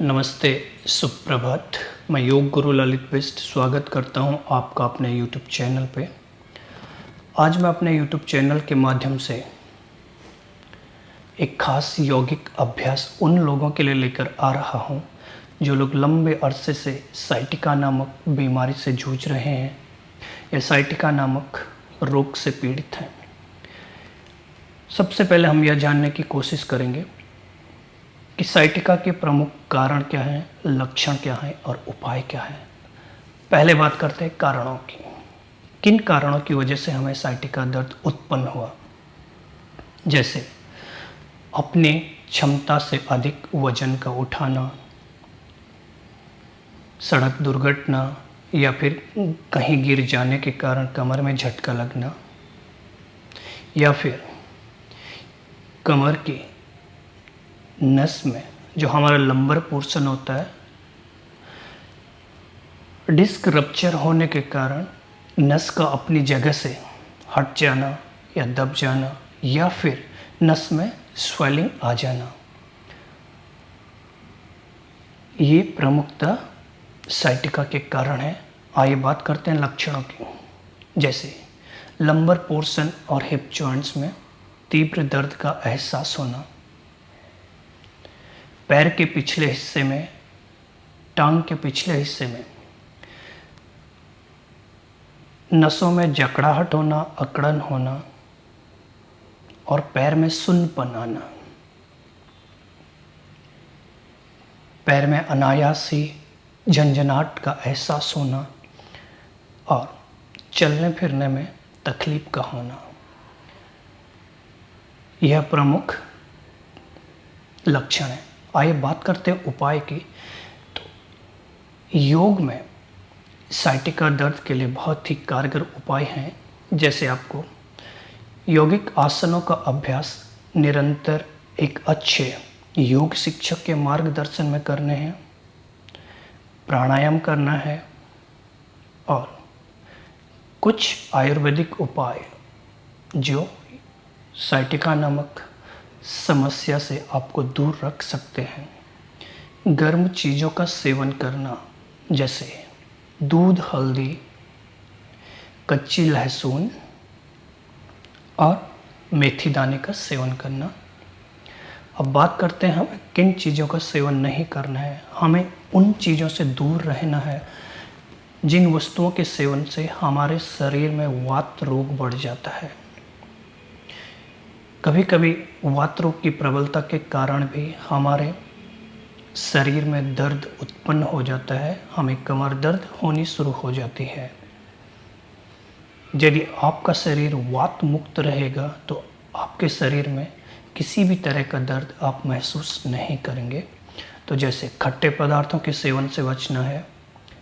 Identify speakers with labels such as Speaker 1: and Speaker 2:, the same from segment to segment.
Speaker 1: नमस्ते, सुप्रभात। मैं योग गुरु ललित बिष्ट स्वागत करता हूं आपका अपने यूट्यूब चैनल पे। आज मैं अपने यूट्यूब चैनल के माध्यम से एक खास यौगिक अभ्यास उन लोगों के लिए लेकर आ रहा हूं जो लोग लंबे अरसे से साइटिका नामक बीमारी से जूझ रहे हैं या साइटिका नामक रोग से पीड़ित हैं। सबसे पहले हम यह जानने की कोशिश करेंगे कि साइटिका के प्रमुख कारण क्या हैं, लक्षण क्या हैं और उपाय क्या हैं। पहले बात करते हैं कारणों की। किन कारणों की वजह से हमें साइटिका दर्द उत्पन्न हुआ? जैसे अपनी क्षमता से अधिक वजन का उठाना, सड़क दुर्घटना या फिर कहीं गिर जाने के कारण कमर में झटका लगना, या फिर कमर की नस में जो हमारा लंबर पोर्शन होता है, डिस्क रप्चर होने के कारण नस का अपनी जगह से हट जाना या दब जाना, या फिर नस में स्वेलिंग आ जाना। ये प्रमुखतः साइटिका के कारण है। आइए बात करते हैं लक्षणों की। जैसे लंबर पोर्शन और हिप जॉइंट्स में तीव्र दर्द का एहसास होना, पैर के पिछले हिस्से में, टांग के पिछले हिस्से में नसों में जकड़ाहट होना, अकड़न होना और पैर में सुन्नपन आना, पैर में अनायास ही झंझनाहट का एहसास होना और चलने फिरने में तकलीफ का होना, यह प्रमुख लक्षण है। आइए बात करते हैं उपाय की। तो योग में साइटिका दर्द के लिए बहुत ही कारगर उपाय हैं। जैसे आपको यौगिक आसनों का अभ्यास निरंतर एक अच्छे योग शिक्षक के मार्गदर्शन में करने हैं, प्राणायाम करना है और कुछ आयुर्वेदिक उपाय जो साइटिका नामक समस्या से आपको दूर रख सकते हैं। गर्म चीज़ों का सेवन करना, जैसे दूध, हल्दी, कच्ची लहसुन और मेथी दाने का सेवन करना। अब बात करते हैं हमें किन चीज़ों का सेवन नहीं करना है। हमें उन चीज़ों से दूर रहना है जिन वस्तुओं के सेवन से हमारे शरीर में वात रोग बढ़ जाता है। कभी कभी वात रोग की प्रबलता के कारण भी हमारे शरीर में दर्द उत्पन्न हो जाता है, हमें कमर दर्द होनी शुरू हो जाती है। यदि आपका शरीर वात मुक्त रहेगा तो आपके शरीर में किसी भी तरह का दर्द आप महसूस नहीं करेंगे। तो जैसे खट्टे पदार्थों के सेवन से बचना है,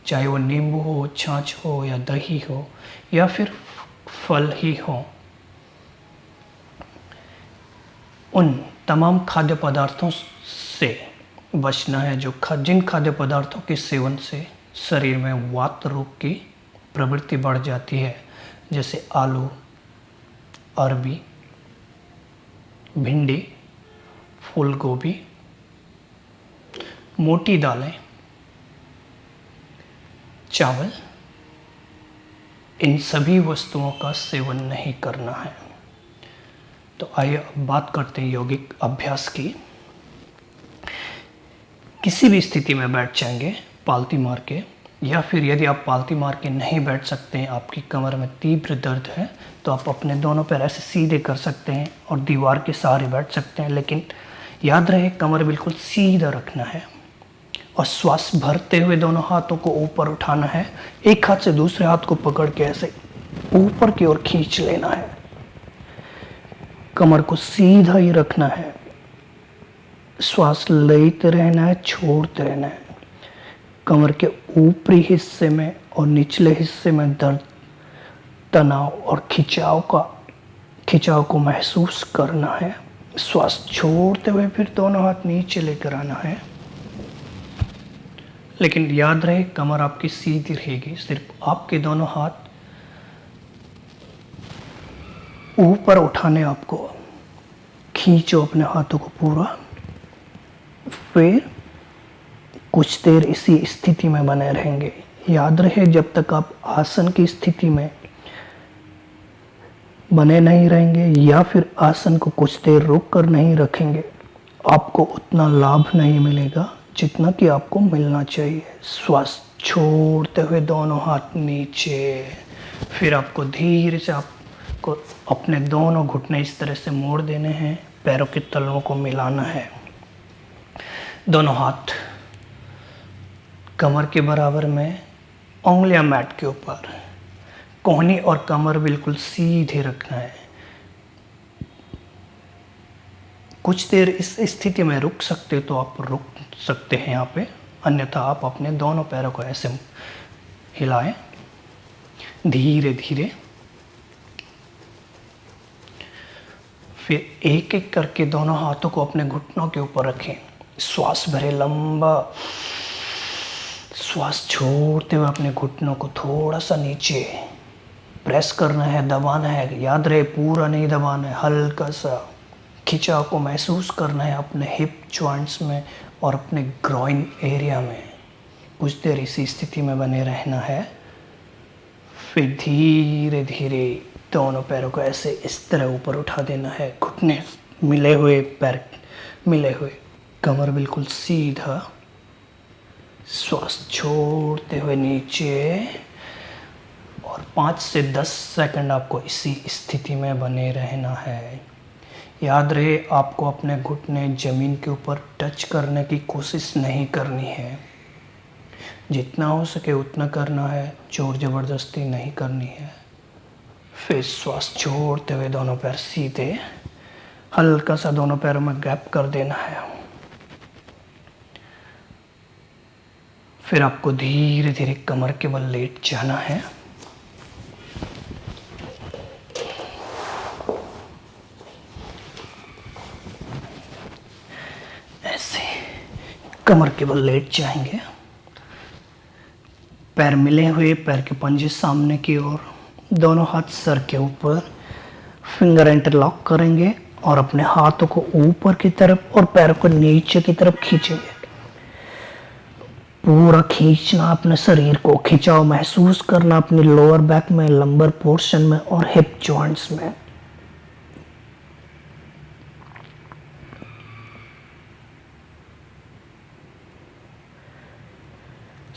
Speaker 1: चाहे वो नींबू हो, छाछ हो या दही हो या फिर फल ही हो। उन तमाम खाद्य पदार्थों से बचना है जिन खाद्य पदार्थों के सेवन से शरीर में वात रोग की प्रवृत्ति बढ़ जाती है। जैसे आलू, अरबी, भिंडी, फूल गोभी, मोटी दालें, चावल, इन सभी वस्तुओं का सेवन नहीं करना है। तो आइए अब बात करते हैं यौगिक अभ्यास की। किसी भी स्थिति में बैठ जाएंगे पालती मार के, या फिर यदि आप पालती मार के नहीं बैठ सकते हैं, आपकी कमर में तीव्र दर्द है, तो आप अपने दोनों पैर ऐसे सीधे कर सकते हैं और दीवार के सहारे बैठ सकते हैं। लेकिन याद रहे कमर बिल्कुल सीधा रखना है और श्वास भरते हुए दोनों हाथों को ऊपर उठाना है। एक हाथ से दूसरे हाथ को पकड़ के ऐसे ऊपर की ओर खींच लेना है। कमर को सीधा ही रखना है, श्वास लेते रहना है, छोड़ते रहना है। कमर के ऊपरी हिस्से में और निचले हिस्से में दर्द, तनाव और खिंचाव को महसूस करना है। श्वास छोड़ते हुए फिर दोनों हाथ नीचे लेकर आना है। लेकिन याद रहे कमर आपकी सीधी रहेगी, सिर्फ आपके दोनों हाथ ऊपर उठाने, आपको खींचो अपने हाथों को पूरा, फिर कुछ देर इसी स्थिति में बने रहेंगे। याद रहे, जब तक आप आसन की स्थिति में बने नहीं रहेंगे या फिर आसन को कुछ देर रोक कर नहीं रखेंगे, आपको उतना लाभ नहीं मिलेगा जितना कि आपको मिलना चाहिए। श्वास छोड़ते हुए दोनों हाथ नीचे, फिर आपको धीरे से आपको अपने दोनों घुटने इस तरह से मोड़ देने हैं, पैरों के तलवों को मिलाना है। दोनों हाथ कमर के बराबर में, उंगलियां मैट के ऊपर, कोहनी और कमर बिल्कुल सीधे रखना है। कुछ देर इस स्थिति में रुक सकते तो आप रुक सकते हैं यहाँ पे, अन्यथा आप अपने दोनों पैरों को ऐसे हिलाएं धीरे धीरे। फिर एक एक करके दोनों हाथों को अपने घुटनों के ऊपर रखें। श्वास भरे लंबा, श्वास छोड़ते हुए अपने घुटनों को थोड़ा सा नीचे प्रेस करना है, दबाना है। याद रहे, पूरा नहीं दबाना है, हल्का सा खिंचाव को महसूस करना है अपने हिप जॉइंट्स में और अपने ग्रोइन एरिया में। कुछ देर इसी स्थिति में बने रहना है। फिर धीरे धीरे दोनों पैरों को ऐसे इस तरह ऊपर उठा देना है, घुटने मिले हुए, पैर मिले हुए, कमर बिल्कुल सीधा। श्वास छोड़ते हुए नीचे और 5 से 10 सेकंड आपको इसी स्थिति में बने रहना है। याद रहे, आपको अपने घुटने ज़मीन के ऊपर टच करने की कोशिश नहीं करनी है। जितना हो सके उतना करना है, जोर ज़बरदस्ती नहीं करनी है। फिर श्वास छोड़ते हुए दोनों पैर सीधे, हल्का सा दोनों पैरों में गैप कर देना है। फिर आपको धीरे धीरे कमर के बल लेट जाना है। ऐसे कमर के बल लेट जाएंगे, पैर मिले हुए, पैर के पंजे सामने की ओर, दोनों हाथ सर के ऊपर, फिंगर इंटरलॉक करेंगे और अपने हाथों को ऊपर की तरफ और पैरों को नीचे की तरफ खींचेंगे। पूरा खींचना, अपने शरीर को खिंचाव महसूस करना अपनी लोअर बैक में, लंबर पोर्शन में और हिप जॉइंट्स में।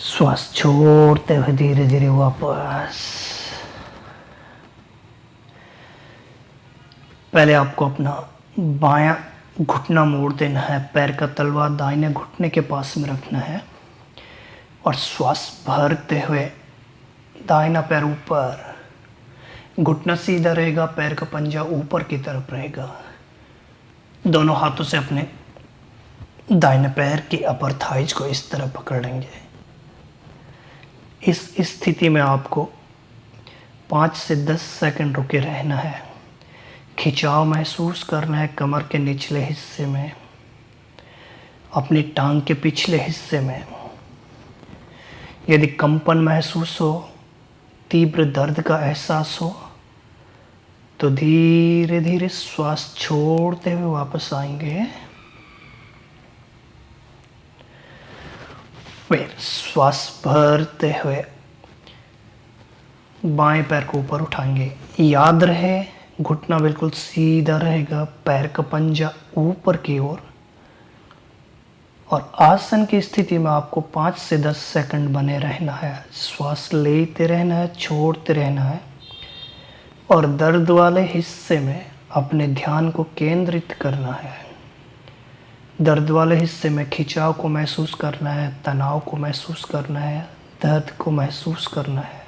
Speaker 1: श्वास छोड़ते हुए धीरे धीरे वापस। पहले आपको अपना बायां घुटना मोड़ देना है, पैर का तलवा दाहिने घुटने के पास में रखना है और श्वास भरते हुए दाहिना पैर ऊपर, घुटना सीधा रहेगा, पैर का पंजा ऊपर की तरफ रहेगा। दोनों हाथों से अपने दाहिने पैर की अपर थाइज को इस तरह पकड़ लेंगे। इस स्थिति में आपको 5 से 10 सेकंड रुके रहना है। खिंचाव महसूस करना है कमर के निचले हिस्से में, अपनी टांग के पिछले हिस्से में। यदि कंपन महसूस हो, तीव्र दर्द का एहसास हो, तो धीरे धीरे श्वास छोड़ते हुए वापस आएंगे। फिर श्वास भरते हुए बाएं पैर को ऊपर उठाएंगे। याद रहे, घुटना बिल्कुल सीधा रहेगा, पैर का पंजा ऊपर की ओर। और आसन की स्थिति में आपको 5 से 10 सेकंड बने रहना है। श्वास लेते रहना है, छोड़ते रहना है और दर्द वाले हिस्से में अपने ध्यान को केंद्रित करना है। दर्द वाले हिस्से में खिंचाव को महसूस करना है, तनाव को महसूस करना है, दर्द को महसूस करना है।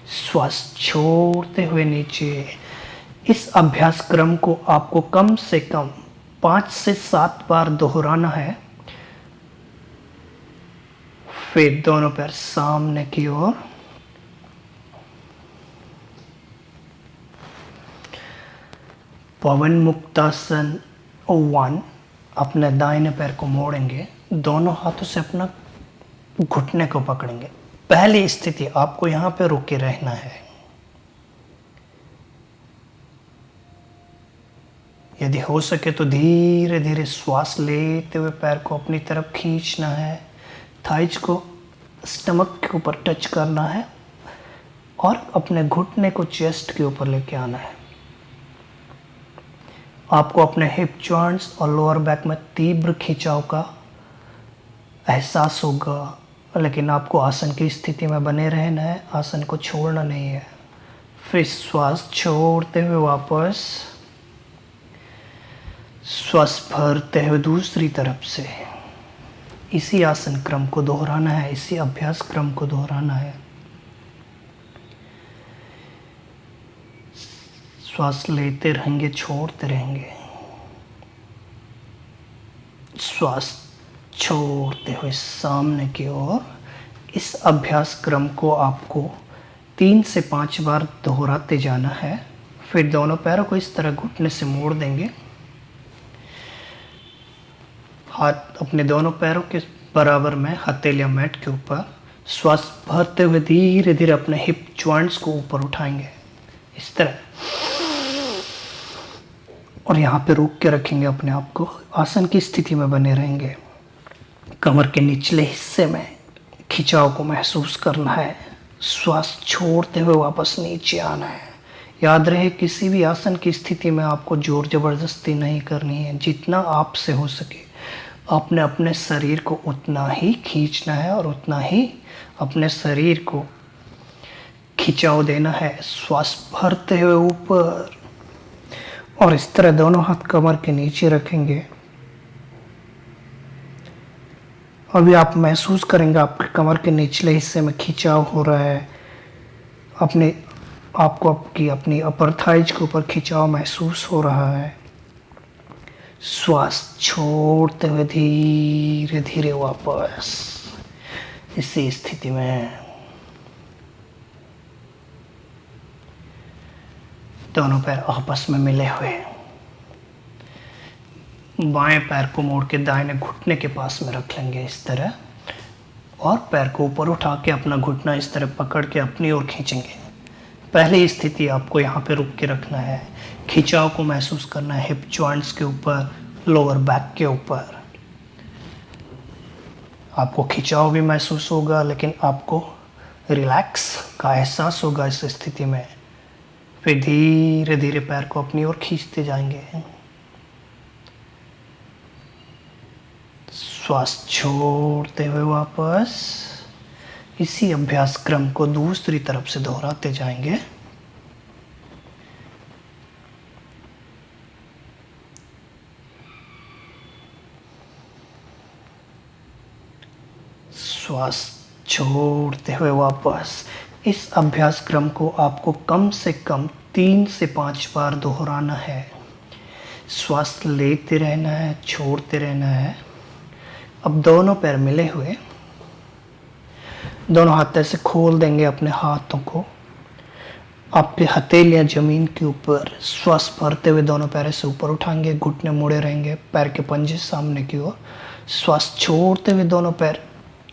Speaker 1: श्वास छोड़ते हुए नीचे। इस अभ्यास क्रम को आपको कम से कम 5 से 7 बार दोहराना है। फिर दोनों पैर सामने की ओर, पवन मुक्तासन 1। अपने दाहिने पैर को मोड़ेंगे, दोनों हाथों से अपना घुटने को पकड़ेंगे। पहली स्थिति आपको यहां पे रुके रहना है। यदि हो सके तो धीरे धीरे श्वास लेते हुए पैर को अपनी तरफ खींचना है, थाइज को स्टमक के ऊपर टच करना है और अपने घुटने को चेस्ट के ऊपर लेके आना है। आपको अपने हिप जॉइंट्स और लोअर बैक में तीव्र खिंचाव का एहसास होगा, लेकिन आपको आसन की स्थिति में बने रहना है, आसन को छोड़ना नहीं है। फिर श्वास छोड़ते हुए वापस श्वास भरते हुए दूसरी तरफ से इसी आसन क्रम को दोहराना है, इसी अभ्यास क्रम को दोहराना है। श्वास लेते रहेंगे, छोड़ते रहेंगे, श्वास छोड़ते हुए सामने की ओर। इस अभ्यास क्रम को आपको 3 से 5 बार दोहराते जाना है। फिर दोनों पैरों को इस तरह घुटने से मोड़ देंगे, हाथ अपने दोनों पैरों के बराबर में हथेलियां मैट के ऊपर। श्वास भरते हुए धीरे धीरे अपने हिप जॉइंट्स को ऊपर उठाएंगे इस तरह, और यहाँ पे रोक के रखेंगे अपने आप को, आसन की स्थिति में बने रहेंगे। कमर के निचले हिस्से में खिंचाव को महसूस करना है। श्वास छोड़ते हुए वापस नीचे आना है। याद रहे, किसी भी आसन की स्थिति में आपको जोर जबरदस्ती नहीं करनी है। जितना आपसे हो सके आपने अपने शरीर को उतना ही खींचना है और उतना ही अपने शरीर को खिंचाव देना है। श्वास भरते हुए ऊपर, और इस तरह दोनों हाथ कमर के नीचे रखेंगे। अभी आप महसूस करेंगे आपके कमर के निचले हिस्से में खिंचाव हो रहा है। आपको अपनी अपर थाइज के ऊपर खिंचाव महसूस हो रहा है। श्वास छोड़ते हुए धीरे धीरे वापस इसी स्थिति में। दोनों पैर आपस में मिले हुए, बाएं पैर को मोड़ के दाहिने घुटने के पास में रख लेंगे इस तरह, और पैर को ऊपर उठा के अपना घुटना इस तरह पकड़ के अपनी ओर खींचेंगे। पहली स्थिति आपको यहाँ पे रुक के रखना है, खिंचाव को महसूस करना है हिप जॉइंट्स के ऊपर, लोअर बैक के ऊपर। आपको खिंचाव भी महसूस होगा, लेकिन आपको रिलैक्स का एहसास होगा इस स्थिति में। फिर धीरे धीरे पैर को अपनी ओर खींचते जाएंगे। श्वास छोड़ते हुए वापस इसी अभ्यास क्रम को दूसरी तरफ से दोहराते जाएंगे। श्वास छोड़ते हुए वापस इस अभ्यास क्रम को आपको कम से कम 3 से 5 बार दोहराना है। श्वास लेते रहना है, छोड़ते रहना है। अब दोनों पैर मिले हुए, दोनों हाथ ऐसे खोल देंगे अपने हाथों को, आपके हथेलियां जमीन के ऊपर। श्वास भरते हुए दोनों पैर से ऊपर उठाएंगे, घुटने मुड़े रहेंगे, पैर के पंजे सामने की ओर। श्वास छोड़ते हुए दोनों पैर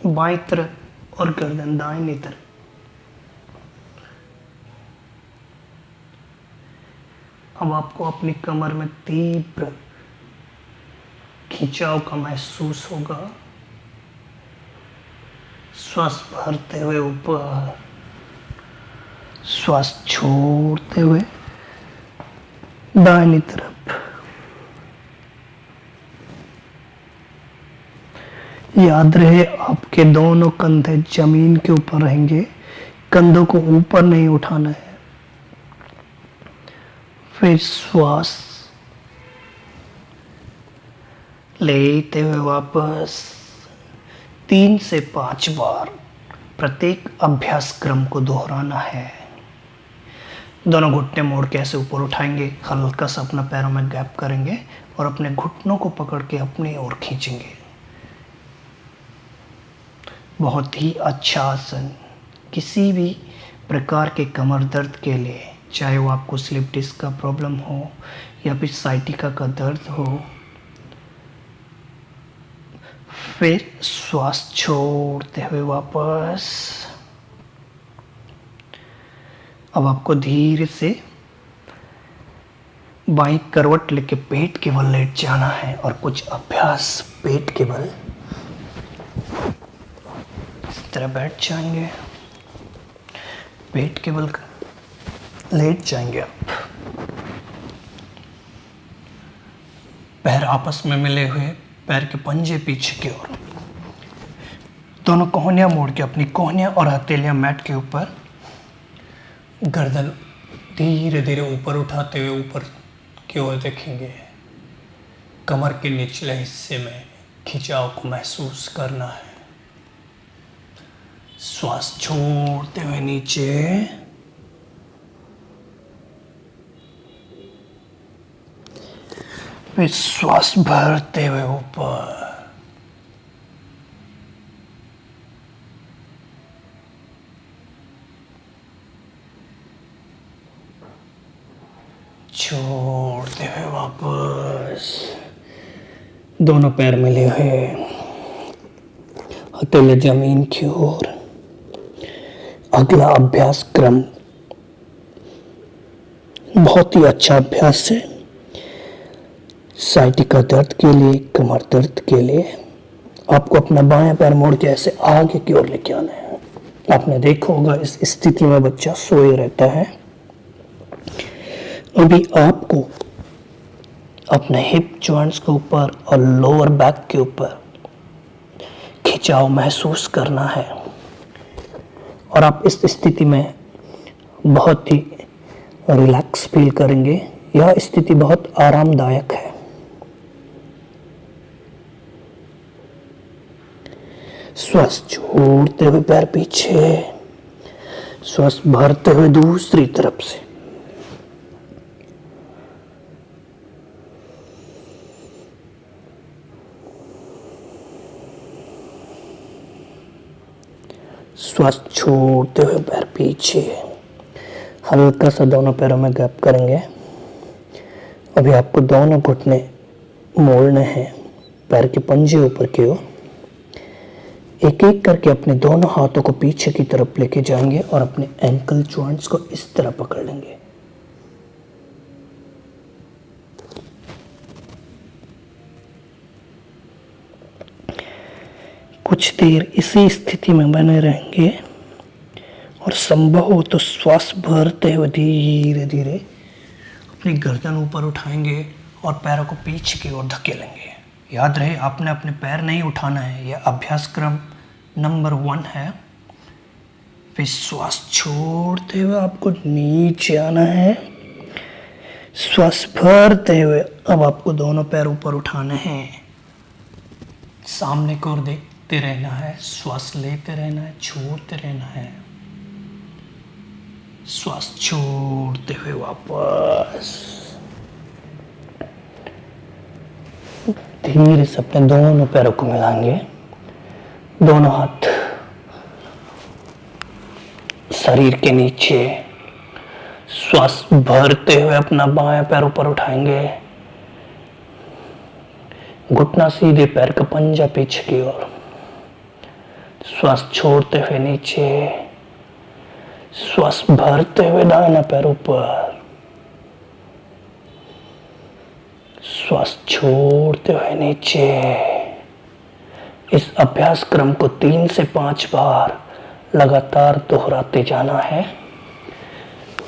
Speaker 1: बाईं तरफ और गर्दन दाहिनी तरफ। अब आपको अपनी कमर में तीव्र खिंचाव का महसूस होगा। श्वास भरते हुए ऊपर, श्वास छोड़ते हुए दाहिनी तरफ। याद रहे, आपके दोनों कंधे जमीन के ऊपर रहेंगे, कंधों को ऊपर नहीं उठाना है। फिर श्वास लेते हुए वापस 3 से 5 बार प्रत्येक अभ्यास क्रम को दोहराना है। दोनों घुटने मोड़ के ऐसे ऊपर उठाएंगे, हल्का सा अपना पैरों में गैप करेंगे और अपने घुटनों को पकड़ के अपनी ओर खींचेंगे। बहुत ही अच्छा आसन किसी भी प्रकार के कमर दर्द के लिए, चाहे वो आपको स्लिप डिस्क का प्रॉब्लम हो या फिर साइटिका का दर्द हो। फिर श्वास छोड़ते हुए वापस। अब आपको धीरे से बाईं करवट लेके पेट के बल लेट जाना है और कुछ अभ्यास पेट के बल तरह बैठ जाएंगे, पेट के बल लेट जाएंगे आप। पैर आपस में मिले हुए, पैर के पंजे पीछे की ओर, दोनों कोहनियां मोड़ के अपनी कोहनियां और हथेलियां मैट के ऊपर, गर्दन धीरे धीरे ऊपर उठाते हुए ऊपर की ओर देखेंगे। कमर के निचले हिस्से में खिंचाव को महसूस करना है। श्वास छोड़ते हुए नीचे, फिर श्वास भरते हुए ऊपर। छोड़ते हुए वापस। दोनों पैर मिले हुए, हथेली जमीन की ओर। अगला अभ्यास क्रम बहुत ही अच्छा अभ्यास है साइटिका दर्द के लिए, कमर दर्द के लिए। आपको अपना बायां पैर मोड़ के ऐसे आगे की ओर लेके आना है। आपने देखा होगा इस स्थिति में बच्चा सोए रहता है। अभी आपको अपने हिप जॉइंट्स के ऊपर और लोअर बैक के ऊपर खिंचाव महसूस करना है, और आप इस स्थिति में बहुत ही रिलैक्स फील करेंगे। यह स्थिति बहुत आरामदायक है। श्वास छोड़ते हुए पैर पीछे, श्वास भरते हुए दूसरी तरफ से। श्वास छोड़ते हुए पैर पीछे, हल्का सा दोनों पैरों में गैप करेंगे। अभी आपको दोनों घुटने मोड़ने हैं, पैर के पंजे ऊपर की ओर। एक एक करके अपने दोनों हाथों को पीछे की तरफ लेके जाएंगे और अपने एंकल जॉइंट्स को इस तरह पकड़ लेंगे। कुछ देर इसी स्थिति में बने रहेंगे, और संभव हो तो श्वास भरते हुए धीरे धीरे अपनी गर्दन ऊपर उठाएंगे और पैरों को पीछे की ओर धकेलेंगे। याद रहे, आपने अपने पैर नहीं उठाना है। यह अभ्यास क्रम नंबर 1 है। फिर श्वास छोड़ते हुए आपको नीचे आना है। श्वास भरते हुए अब आपको दोनों पैर ऊपर उठाने हैं, सामने की ओर देखते रहना है, श्वास लेते रहना है, छोड़ते रहना है। श्वास छोड़ते हुए वापस। धीरे से अपने दोनों पैरों को मिलाएंगे। दोनों हाथ शरीर के नीचे। श्वास भरते हुए अपना बायां पैर ऊपर उठाएंगे। घुटना सीधे, पैर का पंजा पीछे की ओर। श्वास छोड़ते हुए नीचे। श्वास भरते हुए दाहिना पैर ऊपर। श्वास छोड़ते हुए नीचे। इस अभ्यास क्रम को 3 से 5 बार लगातार दोहराते जाना है।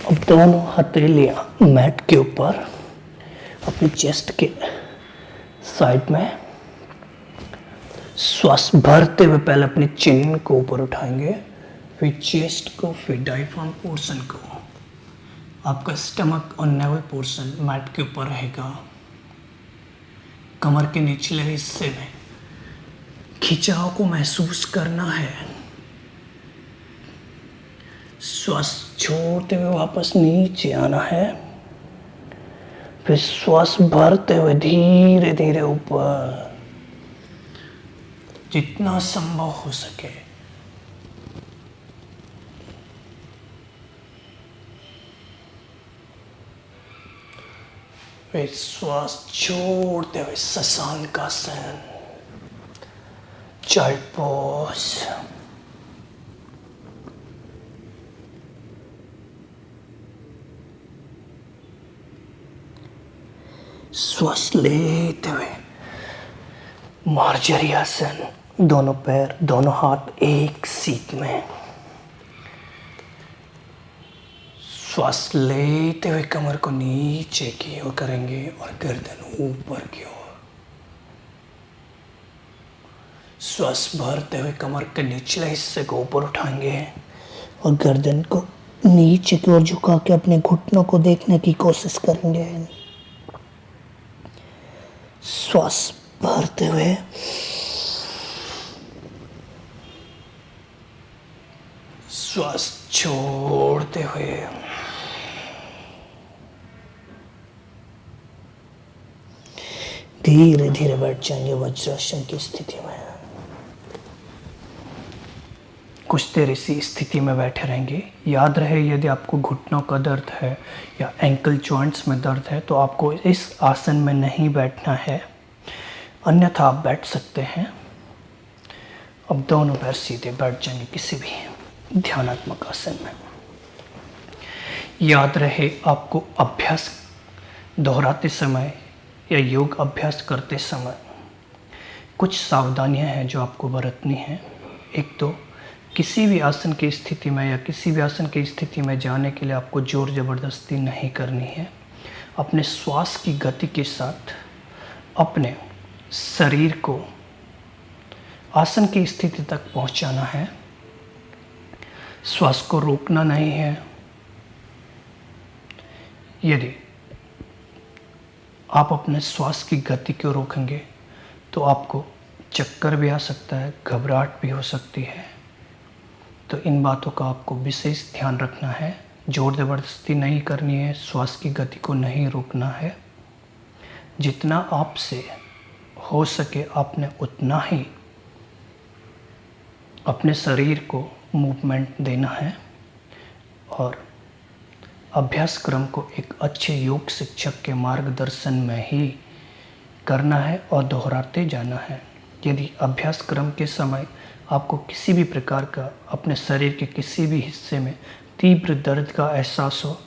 Speaker 1: अब दोनों हथेलियां मैट के ऊपर अपनी चेस्ट के साइड में। श्वास भरते हुए पहले अपने चिन को ऊपर उठाएंगे, फिर चेस्ट को, फिर डायफ्राम पोर्शन को। आपका स्टमक और नेवल पोर्शन मैट के ऊपर रहेगा। कमर के निचले हिस्से में खिंचाव को महसूस करना है। श्वास छोड़ते हुए वापस नीचे आना है, फिर श्वास भरते हुए धीरे धीरे ऊपर, जितना संभव हो सके। फिर श्वास छोड़ते हुए शशांकासन, चाइल्ड पोज। श्वास लेते हुए मार्जरी आसन, दोनों पैर, दोनों हाथ एक सीट में। श्वास लेते हुए कमर को नीचे की ओर करेंगे और गर्दन ऊपर की ओर। श्वास भरते हुए कमर के निचले हिस्से को ऊपर उठाएंगे और गर्दन को नीचे की ओर झुका के अपने घुटनों को देखने की कोशिश करेंगे। श्वास भरते हुए श्वास छोड़ते हुए धीरे धीरे बैठ जाएंगे वज्रासन की स्थिति में। कुछ देर इसी स्थिति में बैठे रहेंगे। याद रहे, यदि आपको घुटनों का दर्द है या एंकल जॉइंट्स में दर्द है तो आपको इस आसन में नहीं बैठना है, अन्यथा आप बैठ सकते हैं। अब दोनों पैर सीधे बैठ जाएंगे किसी भी ध्यानात्मक आसन में। याद रहे, आपको अभ्यास दोहराते समय या योग अभ्यास करते समय कुछ सावधानियां हैं जो आपको बरतनी हैं। एक तो किसी भी आसन की स्थिति में या किसी भी आसन की स्थिति में जाने के लिए आपको ज़ोर ज़बरदस्ती नहीं करनी है। अपने श्वास की गति के साथ अपने शरीर को आसन की स्थिति तक पहुंचाना है। श्वास को रोकना नहीं है। यदि आप अपने श्वास की गति को रोकेंगे तो आपको चक्कर भी आ सकता है, घबराहट भी हो सकती है। तो इन बातों का आपको विशेष ध्यान रखना है। जोर ज़बरदस्ती नहीं करनी है, श्वास की गति को नहीं रोकना है। जितना आपसे हो सके आपने उतना ही अपने शरीर को मूवमेंट देना है और अभ्यास क्रम को एक अच्छे योग शिक्षक के मार्गदर्शन में ही करना है और दोहराते जाना है। यदि अभ्यास क्रम के समय आपको किसी भी प्रकार का अपने शरीर के किसी भी हिस्से में तीव्र दर्द का एहसास हो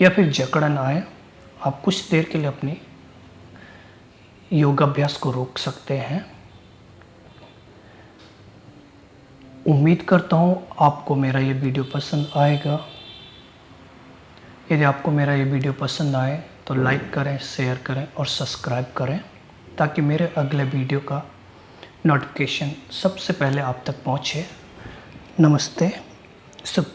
Speaker 1: या फिर जकड़न आए, आप कुछ देर के लिए अपनी योगाभ्यास को रोक सकते हैं। उम्मीद करता हूँ आपको मेरा ये वीडियो पसंद आएगा। यदि आपको मेरा ये वीडियो पसंद आए तो लाइक करें, शेयर करें और सब्सक्राइब करें ताकि मेरे अगले वीडियो का नोटिफिकेशन सबसे पहले आप तक पहुँचे। नमस्ते। शुभ